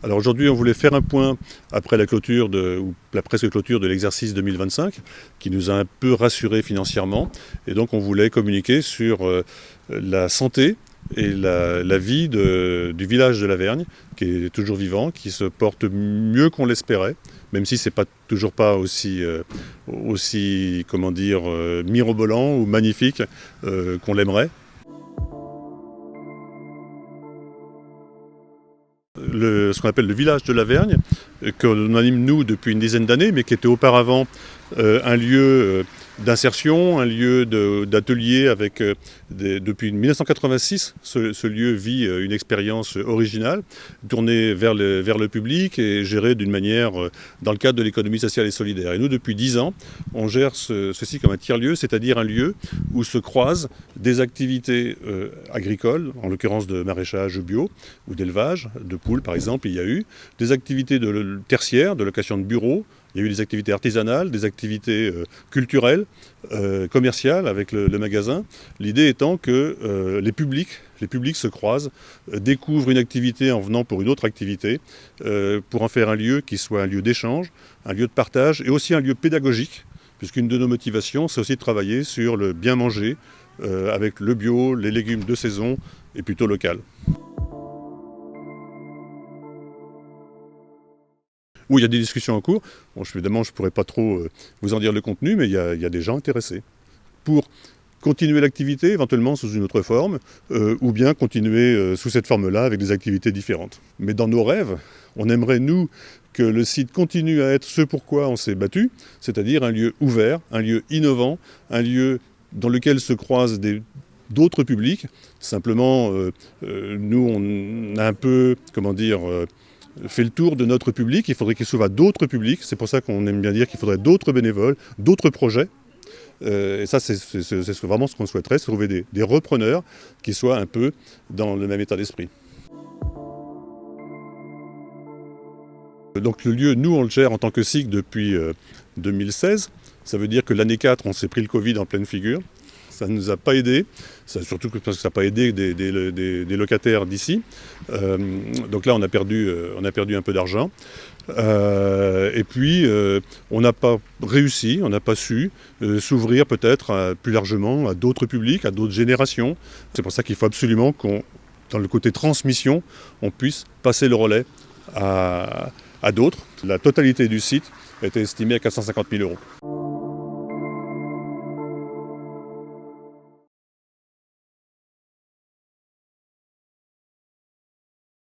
Alors aujourd'hui, on voulait faire un point après la clôture ou la presque clôture de l'exercice 2025, qui nous a un peu rassurés financièrement. Et donc on voulait communiquer sur la santé et la vie du village de La Vergne, qui est toujours vivant, qui se porte mieux qu'on l'espérait, même si c'est pas toujours pas aussi comment dire, mirobolant ou magnifique qu'on l'aimerait. Ce qu'on appelle le village de La Vergne, qu'on anime nous depuis une dizaine d'années, mais qui était auparavant un lieu d'insertion, un lieu d'atelier avec depuis 1986, ce lieu vit une expérience originale, tournée vers le public et gérée d'une manière dans le cadre de l'économie sociale et solidaire. Et nous, depuis 10 ans, on gère ceci comme un tiers-lieu, c'est-à-dire un lieu où se croisent des activités agricoles, en l'occurrence de maraîchage bio ou d'élevage, de poules par exemple, il y a eu des activités tertiaires, de location de bureaux. Il y a eu des activités artisanales, des activités culturelles, commerciales avec le magasin. L'idée étant que les publics se croisent, découvrent une activité en venant pour une autre activité, pour en faire un lieu qui soit un lieu d'échange, un lieu de partage et aussi un lieu pédagogique, puisqu'une de nos motivations, c'est aussi de travailler sur le bien manger, avec le bio, les légumes de saison et plutôt local. Où il y a des discussions en cours. Bon, évidemment, je ne pourrais pas trop vous en dire le contenu, mais il y a des gens intéressés pour continuer l'activité, éventuellement sous une autre forme, ou bien continuer sous cette forme-là avec des activités différentes. Mais dans nos rêves, on aimerait, nous, que le site continue à être ce pourquoi on s'est battu, c'est-à-dire un lieu ouvert, un lieu innovant, un lieu dans lequel se croisent d'autres publics. Simplement, nous, on a un peu, comment dire, fait le tour de notre public. Il faudrait qu'il s'ouvre à d'autres publics. C'est pour ça qu'on aime bien dire qu'il faudrait d'autres bénévoles, d'autres projets. Et ça, c'est vraiment ce qu'on souhaiterait, c'est trouver des repreneurs qui soient un peu dans le même état d'esprit. Donc le lieu, nous, on le gère en tant que SIC depuis 2016. Ça veut dire que l'année 4, on s'est pris le Covid en pleine figure. Ça ne nous a pas aidé, surtout parce que ça n'a pas aidé des locataires d'ici. Donc là, on a perdu un peu d'argent. Et puis, on n'a pas réussi, on n'a pas su s'ouvrir peut-être plus largement à d'autres publics, à d'autres générations. C'est pour ça qu'il faut absolument dans le côté transmission, on puisse passer le relais à d'autres. La totalité du site était estimée à 450 000 €.